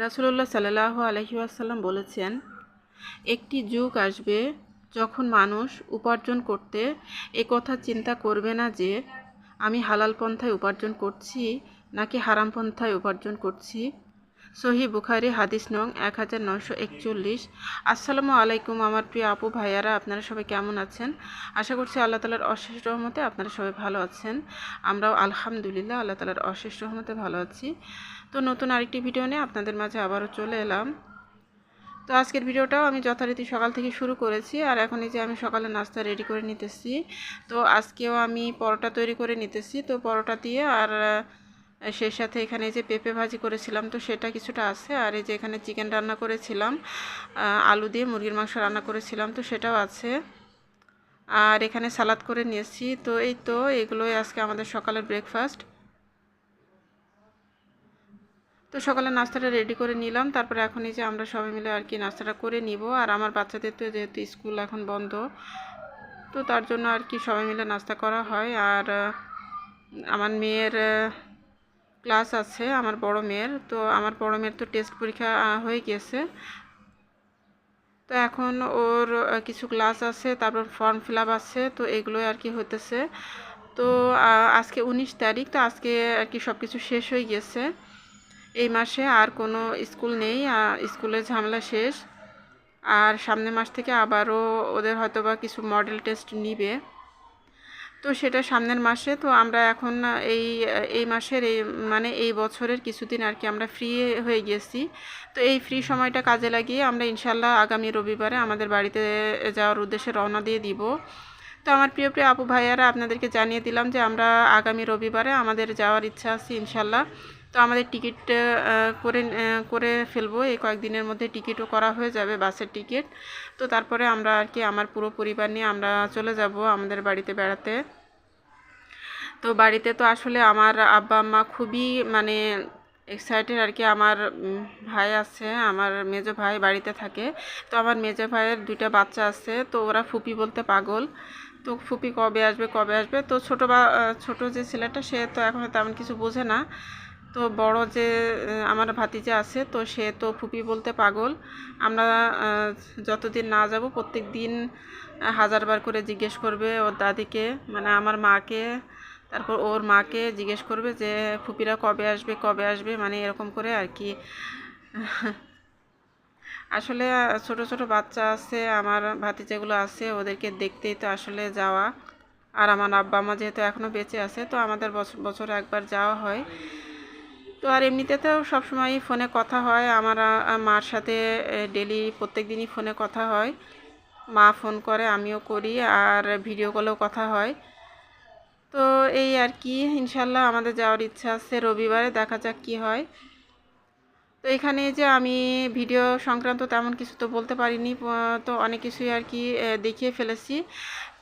রাসূলুল্লাহ সাল্লাল্লাহু আলাইহি ওয়াসাল্লাম বলেছেন, একটি যুগ আসবে যখন মানুষ উপার্জন করতে একথা চিন্তা করবে না যে আমি হালাল পন্থায় উপার্জন করছি নাকি হারাম পন্থায় উপার্জন করছি। সহিহ বুখারী হাদিস নং 1941। আসসালামু আলাইকুম আমার প্রিয় আপু ভাইয়ারা, আপনারা সবাই কেমন আছেন? আশা করছি আল্লাহ তাআলার অশেষ রহমতে আপনারা সবাই ভালো আছেন। আমরাও আলহামদুলিল্লাহ আল্লাহ তাআলার অশেষ রহমতে ভালো আছি। তো নতুন আরেকটি ভিডিও নিয়ে আপনাদের মাঝে আবারও চলে এলাম। তো আজকের ভিডিওটাও আমি যথারীতি সকাল থেকে শুরু করেছি, আর এখন এই যে আমি সকালে নাস্তা রেডি করে নিতেছি। তো আজকেও আমি পরোটা তৈরি করে নিতেছি। তো পরোটা দিয়ে আর সেই সাথে এখানে এই যে পেঁপে ভাজি করেছিলাম, তো সেটা কিছুটা আছে। আর এই যে এখানে চিকেন রান্না করেছিলাম, আলু দিয়ে মুরগির মাংস রান্না করেছিলাম, তো সেটাও আছে। আর এখানে সালাদ করে নিয়েছি। তো এই তো এগুলোই আজকে আমাদের সকালের ব্রেকফাস্ট। তো সকালে নাস্তাটা রেডি করে নিলাম, তারপরে এখন এই যে আমরা সবাই মিলে আর কি নাস্তাটা করে নিব। আর আমার বাচ্চাদের তো যেহেতু স্কুল এখন বন্ধ, তো তার জন্য আর কি সবাই মিলে নাস্তা করা হয়। আর আমার মেয়ের ক্লাস আছে, আমার বড় মেয়ের। তো আমার বড় মেয়ের তো টেস্ট পরীক্ষা হয়ে গেছে। তো এখন ওর কিছু ক্লাস আছে, তারপর ফর্ম ফিল আপ আছে, তো এগুলোই আর কি হতেছে। তো আজকে 19 তারিখ, তো আজকে আর কি সব কিছু শেষ হয়ে গেছে। এই মাসে আর কোনো স্কুল নেই, স্কুলের ঝামেলা শেষ। আর সামনের মাস থেকে আবারও ওদের হয়তো বা কিছু মডেল টেস্ট নিবে, তো সেটা সামনের মাসে। তো আমরা এখন এই এই মাসের এই বছরের কিছুদিন আর কি আমরা ফ্রি হয়ে গেছি। তো এই ফ্রি সময়টা কাজে লাগিয়ে আমরা ইনশাল্লাহ আগামী রবিবারে আমাদের বাড়িতে যাওয়ার উদ্দেশ্যে রওনা দিয়ে দিব। তো আমার প্রিয় প্রিয় আপু ভাইয়ারা, আপনাদেরকে জানিয়ে দিলাম যে আমরা আগামী রবিবারে আমাদের যাওয়ার ইচ্ছা আছে ইনশাল্লাহ। তো আমাদের টিকিট করে করে ফেলবো, এই কয়েকদিনের মধ্যে টিকিটও করা হয়ে যাবে, বাসের টিকিট। তো তারপরে আমরা আর কি আমার পুরো পরিবার নিয়ে আমরা চলে যাব আমাদের বাড়িতে বেড়াতে। তো বাড়িতে তো আসলে আমার আব্বা আম্মা খুবই এক্সাইটেড আর কি। আমার ভাই আছে, আমার মেজো ভাই বাড়িতে থাকে। তো আমার মেজো ভাইয়ের 2টা বাচ্চা আছে, তো ওরা ফুপি বলতে পাগল। তো ফুপি কবে আসবে কবে আসবে। তো ছোট যে ছেলেটা, সে তো এখন তেমন কিছু বোঝে না। তো বড় যে আমার ভাতিজা আছে, তো সে তো ফুপি বলতে পাগল। আমরা যতদিন না যাব প্রত্যেক দিন 1000বার করে জিজ্ঞেস করবে ওর দাদিকে, আমার মাকে, তারপর ওর মাকে জিজ্ঞেস করবে যে ফুপিরা কবে আসবে কবে আসবে, এরকম করে আর কি। আসলে ছোট ছোট বাচ্চা আছে, আমার ভাতিজাগুলো আছে, ওদেরকে দেখতেই তো আসলে যাওয়া। আর আমার আব্বা মা যেহেতু এখনও বেঁচে আছে, তো আমাদের বছরে একবার যাওয়া হয়। তো আর এমনিতে তো সবসময়ই ফোনে কথা হয় আমার মার সাথে, ডেলি প্রত্যেক দিনই ফোনে কথা হয়। মা ফোন করে, আমিও করি, আর ভিডিও কলেও কথা হয়। তো এই আর কি, ইনশাল্লাহ আমাদের যাওয়ার ইচ্ছা আছে রবিবারে, দেখা যাক কি হয়। তো এখানে যে আমি ভিডিও সংক্রান্ত তেমন কিছু তো বলতে পারিনি, তো অনেক কিছুই আর কি দেখিয়ে ফেলেছি।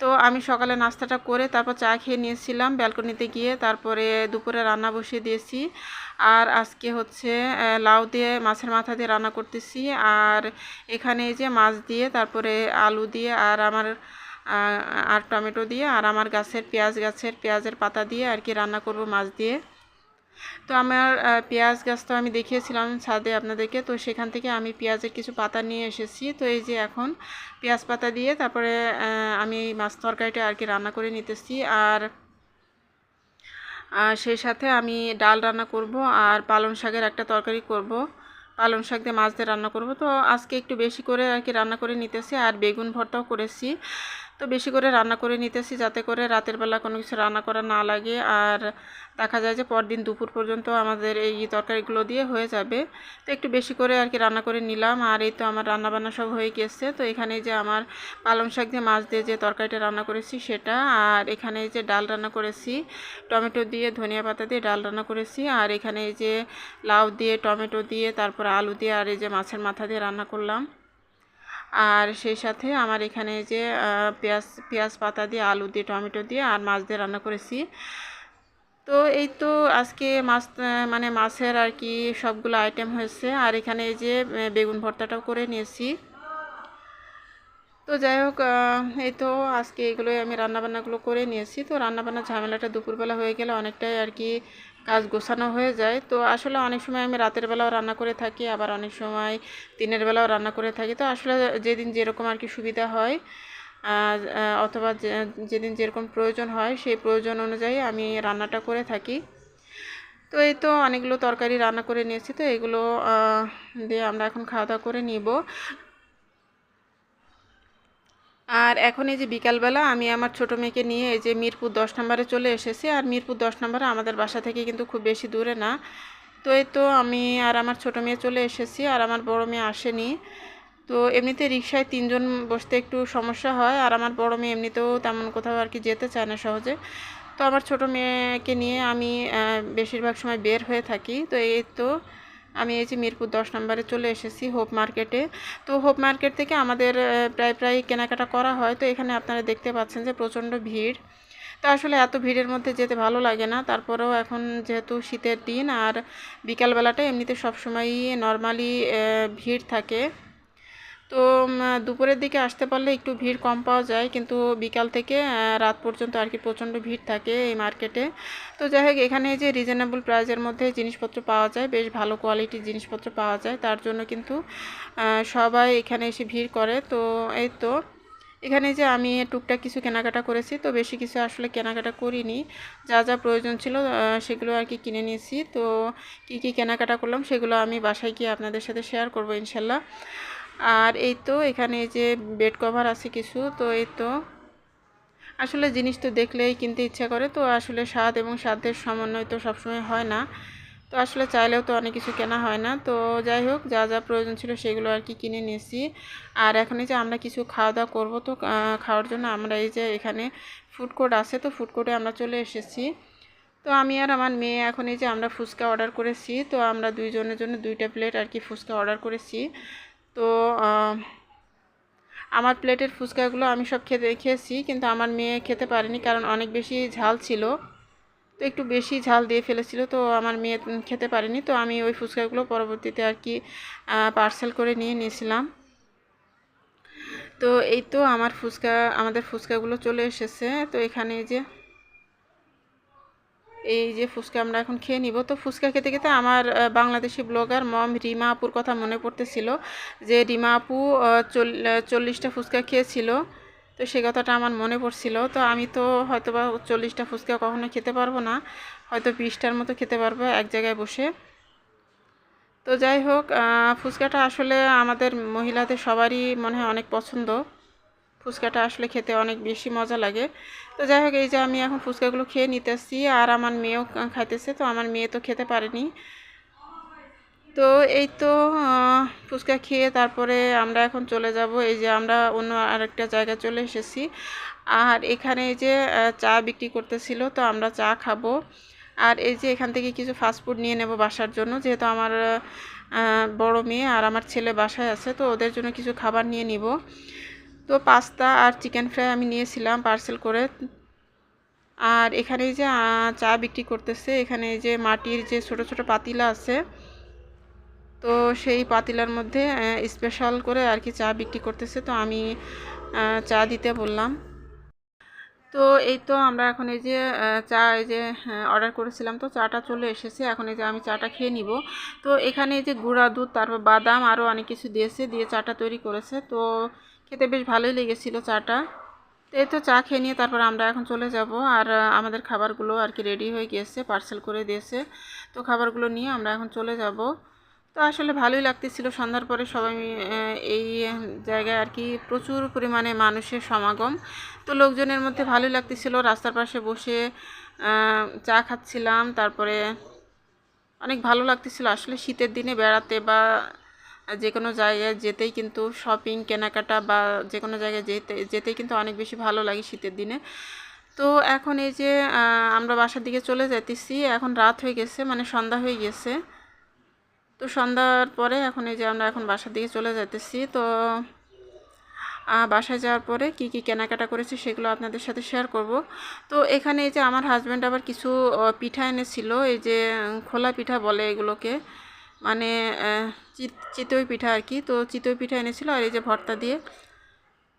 তো আমি সকালে নাস্তাটা করে তারপর চা খেয়ে নিয়েছিলাম ব্যালকনিতে গিয়ে, তারপরে দুপুরে রান্না বসিয়ে দিয়েছি। আর আজকে হচ্ছে লাউ দিয়ে মাছের মাথা দিয়ে রান্না করতেছি। আর এখানে এই যে মাছ দিয়ে, তারপরে আলু দিয়ে, আর টমেটো দিয়ে, আর আমার গাছের পেঁয়াজের পাতা দিয়ে আর কি রান্না করব মাছ দিয়ে। তো আমার পেঁয়াজ গাছ তো আমি দেখিয়েছিলাম ছাদে আপনাদেরকে, তো সেখান থেকে আমি পেঁয়াজের কিছু পাতা নিয়ে এসেছি। তো এই যে এখন পেঁয়াজ পাতা দিয়ে তারপরে আমি মাছ তরকারিটা আর কি রান্না করে নিতেছি। আর সেই সাথে আমি ডাল রান্না করব, আর পালং শাকের একটা তরকারি করব, পালং শাক দিয়ে মাছ দিয়ে রান্না করব। তো আজকে একটু বেশি করে আর কি রান্না করে নিতেছি। আর বেগুন ভর্তাও করেছি, তো বেশি করে রান্না করে নিতেছি যাতে করে রাতের বেলা কোনো কিছু রান্না করা না লাগে। আর দেখা যায় যে পরদিন দুপুর পর্যন্ত আমাদের এই তরকারিগুলো দিয়ে হয়ে যাবে। তো একটু বেশি করে আর কি রান্না করে নিলাম। আর এই তো আমার রান্নাবান্না সব হয়ে গেছে। তো এখানে যে আমার পালং শাক দিয়ে মাছ দিয়ে যে তরকারিটা রান্না করেছি সেটা, আর এখানে যে ডাল রান্না করেছি টমেটো দিয়ে, ধনিয়া পাতা দিয়ে ডাল রান্না করেছি। আর এখানে এই যে লাউ দিয়ে, টমেটো দিয়ে, তারপর আলু দিয়ে, আর এই যে মাছের মাথা দিয়ে রান্না করলাম। আর সেই সাথে আমার এখানে যে পেঁয়াজ পাতা দিয়ে, আলু দিয়ে, টমেটো দিয়ে, আর মাছ দিয়ে রান্না করেছি। তো এই তো আজকে মাছের আর কি সবগুলো আইটেম হয়েছে। আর এখানে এই যে বেগুন ভর্তাটাও করে নিয়েছি। তো যাই হোক, এই তো আজকে এগুলোই আমি রান্নাবান্নাগুলো করে নিয়েছি। তো রান্নাবান্নার ঝামেলাটা দুপুরবেলা হয়ে গেলে অনেকটাই আর কি কাজ গোছানো হয়ে যায়। তো আসলে অনেক সময় আমি রাতের বেলাও রান্না করে থাকি, আবার অনেক সময় দিনের বেলাও রান্না করে থাকি। তো আসলে যেদিন যেরকম আর কি সুবিধা হয়, অথবা যেদিন যেরকম প্রয়োজন হয় সেই প্রয়োজন অনুযায়ী আমি রান্নাটা করে থাকি। তো এই তো অনেকগুলো তরকারি রান্না করে নিয়েছি, তো এগুলো দিয়ে আমরা এখন খাওয়া দাওয়া করে নিব। আর এখন এই যে বিকালবেলা আমি আমার ছোটো মেয়েকে নিয়ে এই যে মিরপুর 10 নম্বরে চলে এসেছি। আর মিরপুর 10 নম্বরে আমাদের বাসা থেকে কিন্তু খুব বেশি দূরে না। তো এই তো আমি আর আমার ছোটো মেয়ে চলে এসেছি, আর আমার বড় মেয়ে আসেনি। তো এমনিতে রিকশায় 3 জন বসতে একটু সমস্যা হয়, আর আমার বড় মেয়ে এমনিতেও তেমন কোথাও আর কি যেতে চায় না সহজে। তো আমার ছোটো মেয়েকে নিয়ে আমি বেশিরভাগ সময় বের হয়ে থাকি। তো এই তো আমি এই যে মিরপুর 10 নম্বরে চলে এসেছি হোপ মার্কেটে। তো হোপ মার্কেট থেকে আমাদের প্রায় কেনাকাটা করা হয়। তো এখানে আপনারা দেখতে পাচ্ছেন যে প্রচণ্ড ভিড়। তো আসলে এত ভিড়ের মধ্যে যেতে ভালো লাগে না, তারপরেও এখন যেহেতু শীতের দিন আর বিকালবেলাটা এমনিতে সবসময়ই নর্মালি ভিড় থাকে। তো দুপুরের দিকে আসতে পারলে একটু ভিড় কম পাওয়া যায়, কিন্তু বিকাল থেকে রাত পর্যন্ত আর কি প্রচণ্ড ভিড় থাকে এই মার্কেটে। তো যাই হোক, এখানে যে রিজনেবল প্রাইসের মধ্যে জিনিসপত্র পাওয়া যায়, বেশ ভালো কোয়ালিটির জিনিসপত্র পাওয়া যায়, তার জন্য কিন্তু সবাই এখানে এসে ভিড় করে। তো এই তো এখানে যে আমি টুকটাক কিছু কেনাকাটা করেছি, তো বেশি কিছু আসলে কেনাকাটা করিনি, যা যা প্রয়োজন ছিল সেগুলো আর কি কিনে নিয়েছি। তো কি কি কেনাকাটা করলাম সেগুলো আমি বাসায় গিয়ে আপনাদের সাথে শেয়ার করব ইনশাল্লাহ। আর এই তো এখানে যে বেড কভার আছে কিছু, তো এই তো আসলে জিনিস তো দেখলেই কিনতে ইচ্ছা করে। তো আসলে স্বাদ এবং স্বাদের সমন্বয় তো সবসময় হয় না, তো আসলে চাইলেও তো অনেক কিছু কেনা হয় না। তো যাই হোক, যা যা প্রয়োজন ছিল সেগুলো আর কি কিনে নিয়েছি। আর এখন এই যে আমরা কিছু খাওয়া দাওয়া করবো, তো খাওয়ার জন্য আমরা এই যে এখানে ফুড কোর্ট আছে, তো ফুড কোর্টে আমরা চলে এসেছি। তো আমি আর আমার মেয়ে এখন এই যে আমরা ফুচকা অর্ডার করেছি। তো আমরা দুইজনের জন্য 2টা প্লেট আর কি ফুচকা অর্ডার করেছি। তো আমার প্লেটের ফুচকাগুলো আমি সব খেয়েছি, কিন্তু আমার মেয়ে খেতে পারেনি, কারণ অনেক বেশি ঝাল ছিল। তো একটু বেশি ঝাল দিয়ে ফেলেছিল, তো আমার মেয়ে খেতে পারেনি। তো আমি ওই ফুচকাগুলো পরবর্তীতে আর কি পার্সেল করে নিয়ে নিয়েছিলাম। তো এই তো আমাদের ফুচকাগুলো চলে এসেছে। তো এখানে এই যে ফুচকা আমরা এখন খেয়ে নিব। তো ফুচকা খেতে খেতে আমার বাংলাদেশি ব্লগার মম রিমা আপুর কথা মনে পড়তেছিল, যে রিমা আপু 40টা ফুচকা খেয়েছিল। তো সে কথাটা আমার মনে পড়ছিল। তো আমি তো হয়তো বা 40টা ফুচকা কখনো খেতে পারবো না, হয়তো 20টার মতো খেতে পারবো এক জায়গায় বসে। তো যাই হোক, ফুচকাটা আসলে আমাদের মহিলাদের সবারই মনে হয় অনেক পছন্দ। ফুচকাটা আসলে খেতে অনেক বেশি মজা লাগে। তো যাই হোক, এই যে আমি এখন ফুচকাগুলো খেয়ে নিতেছি, আর আমার মেয়েও খাইতেছে। তো আমার মেয়ে তো খেতে পারেনি। তো এই তো ফুচকা খেয়ে তারপরে আমরা এখন চলে যাব, এই যে আমরা অন্য আরেকটা জায়গায় চলে এসেছি। আর এখানে এই যে চা বিক্রি করতেছিল, তো আমরা চা খাবো। আর এই যে এখান থেকে কিছু ফাস্টফুড নিয়ে নেব বাসার জন্য, যেহেতু আমার বড় মেয়ে আর আমার ছেলে বাসায় আছে, তো ওদের জন্য কিছু খাবার নিয়ে নিব। তো পাস্তা আর চিকেন ফ্রাই আমি নিয়েছিলাম পার্সেল করে। আর এখানে যে চা বিক্রি করতেছে, এখানে যে মাটির যে ছোট ছোট পাতিলা আছে, তো সেই পাতিলার মধ্যে স্পেশাল করে আর কি চা বিক্রি করতেছে। তো আমি চা দিতে বললাম। তো এই তো আমরা এখন এই যে চা এই যে অর্ডার করেছিলাম, তো চাটা চলে এসেছে। এখন এই যে আমি চাটা খেয়ে নিব। তো এখানে এই যে গুঁড়া দুধ, তারপর বাদাম, আরও অনেক কিছু দিয়ে চাটা তৈরি করেছে। তো খেতে বেশ ভালোই লেগেছিল চাটা। তো এই তো চা খেয়ে নিয়ে তারপর আমরা এখন চলে যাব। আর আমাদের খাবারগুলো আর কি রেডি হয়ে গিয়েছে, পার্সেল করে দিয়েছে। তো খাবারগুলো নিয়ে আমরা এখন চলে যাব। তো আসলে ভালোই লাগতেছিল, সন্ধ্যার পরে সবাই এই জায়গায় আর কি প্রচুর পরিমাণে মানুষের সমাগম। তো লোকজনের মধ্যে ভালোই লাগতেছিল, রাস্তার পাশে বসে চা খাচ্ছিলাম। তারপরে অনেক ভালো লাগতেছিল আসলে শীতের দিনে বেড়াতে বা যে কোনো জায়গায় যেতেই কিন্তু শপিং কেনাকাটা বা যে কোনো জায়গায় যেতেই কিন্তু অনেক বেশি ভালো লাগে শীতের দিনে। তো এখন এই যে আমরা বাসার দিকে চলে যাইতেছি, এখন রাত হয়ে গেছে, মানে সন্ধ্যা হয়ে গেছে। তো সন্ধ্যার পরে এখন এই যে আমরা এখন বাসার দিকে চলে যাইতেছি। তো বাসায় যাওয়ার পরে কি কি কেনাকাটা করেছি সেগুলো আপনাদের সাথে শেয়ার করব। তো এখানে এই যে আমার হাজব্যান্ড আবার কিছু পিঠা এনেছিল, এই যে খোলা পিঠা বলে এগুলোকে, মানে চিতই পিঠা আর কি। তো চিতই পিঠা এনেছিল, আর এই যে ভর্তা দিয়ে।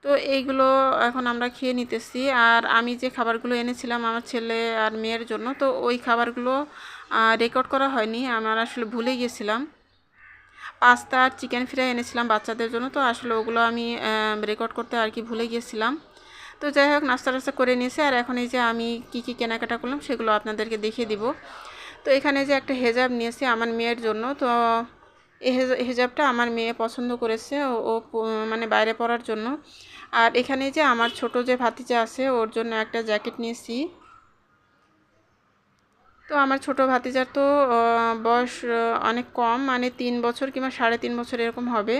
তো এইগুলো এখন আমরা খেয়ে নিতেছি। আর আমি যে খাবারগুলো এনেছিলাম আমার ছেলে আর মেয়ের জন্য, তো ওই খাবারগুলো রেকর্ড করা হয়নি, আমার আসলে ভুলে গেছিলাম। পাস্তা আর চিকেন ফ্রাই এনেছিলাম বাচ্চাদের জন্য, তো আসলে ওগুলো আমি রেকর্ড করতে আর কি ভুলে গিয়েছিলাম। তো যাই হোক, নাস্তা টাস্তা করে নিয়েছি, আর এখন এই যে আমি কি কি কেনাকাটা করলাম সেগুলো আপনাদেরকে দেখিয়ে দিব। তো এখানে যে একটা হেজাব নিয়েছি আমার মেয়ের জন্য। তো এই হেজাবটা আমার মেয়ে পছন্দ করেছে, ও মানে বাইরে পরার জন্য। আর এখানে যে আমার ছোট যে ভাতিজা আছে ওর জন্য একটা জ্যাকেট নিয়েছি। তো আমার ছোট ভাতিজার তো বয়স অনেক কম, মানে 3 বছর কিংবা 3.5 বছর এরকম হবে।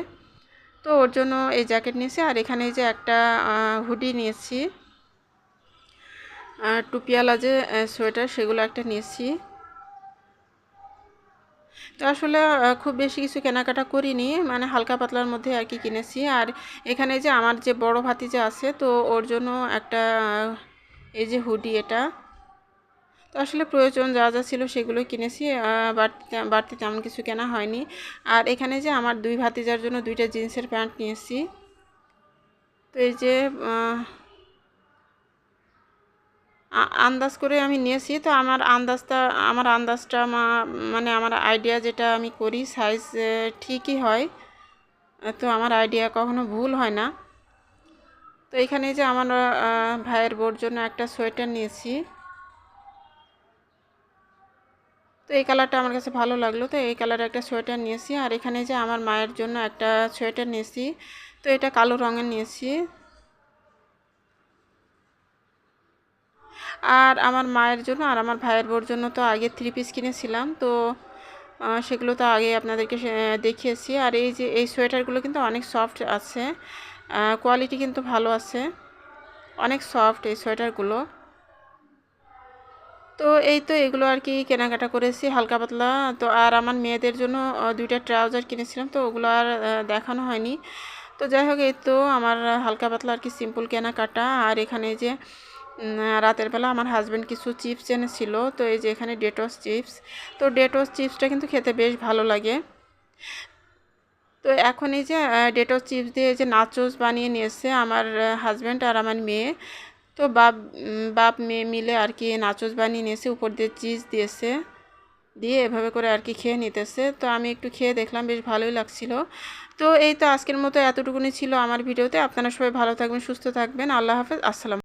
তো ওর জন্য এই জ্যাকেট নিয়েছি। আর এখানে যে একটা হুডি নিয়েছি, টুপিওয়ালা যে সোয়েটার সেগুলো একটা নিয়েছি। তো আসলে খুব বেশি কিছু কেনাকাটা করিনি, মানে হালকা পাতলার মধ্যে আর কি কিনেছি। আর এখানে যে আমার যে বড় ভাতিজা আছে, তো ওর জন্য একটা এই যে হুডি, এটা তো আসলে প্রয়োজন যা যা ছিল সেগুলোই কিনেছি, বাড়তি তেমন কিছু কেনা হয়নি। আর এখানে যে আমার 2 ভাতিজার জন্য 2টা জিন্সের প্যান্ট নিয়েছি। তো এই যে আন্দাজ করে আমি নিয়েছি। তো আমার আন্দাজটা মানে আমার আইডিয়া যেটা আমি করি সাইজ ঠিকই হয়, তো আমার আইডিয়া কখনো ভুল হয় না। তো এখানে যে আমার ভাইয়ের বোর জন্য একটা সোয়েটার নিয়েছি। তো এই কালারটা আমার কাছে ভালো লাগলো, তো এই কালারের একটা সোয়েটার নিয়েছি। আর এখানে যে আমার মায়ের জন্য একটা সোয়েটার নিয়েছি, তো এটা কালো রঙের নিয়েছি। আর আমার মায়ের জন্য আর আমার ভাইয়ের বোর জন্য তো আগে 3 পিস কিনেছিলাম, তো সেগুলো তো আগে আপনাদেরকে দেখিয়েছি। আর এই যে এই সোয়েটারগুলো কিন্তু অনেক সফট আছে, কোয়ালিটি কিন্তু ভালো আছে, অনেক সফট এই সোয়েটারগুলো। তো এই তো এগুলো আর কি কেনাকাটা করেছি হালকা পাতলা। তো আর আমার মেয়েদের জন্য 2টা ট্রাউজার কিনেছিলাম, তো ওগুলো আর দেখানো হয়নি। তো যাই হোক, এই তো আমার হালকা পাতলা আর কি সিম্পল কেনাকাটা। আর এখানে যে রাতের বেলা আমার হাজব্যান্ড কিছু চিপস এনেছিল, তো এই যে এখানে ডেটস চিপস। তো ডেটস চিপসটা কিন্তু খেতে বেশ ভালো লাগে। তো এখন এই যে ডেটস চিপস দিয়ে যে নাচোস বানিয়ে নিয়েছে আমার হাজব্যান্ড আর আমার মেয়ে। তো বাপ মেয়ে মিলে আর কি নাচোস বানিয়ে নিয়েছে, উপর দিয়ে চিজ দিয়েছে, দিয়ে এভাবে করে আর কি খেয়ে নিতেছে। তো আমি একটু খেয়ে দেখলাম, বেশ ভালোই লাগছিল। তো এই তো আজকের মতো এতটুকুনি ছিল আমার ভিডিওতে। আপনারা সবাই ভালো থাকবেন, সুস্থ থাকবেন। আল্লাহ হাফেজ, আসসালাম।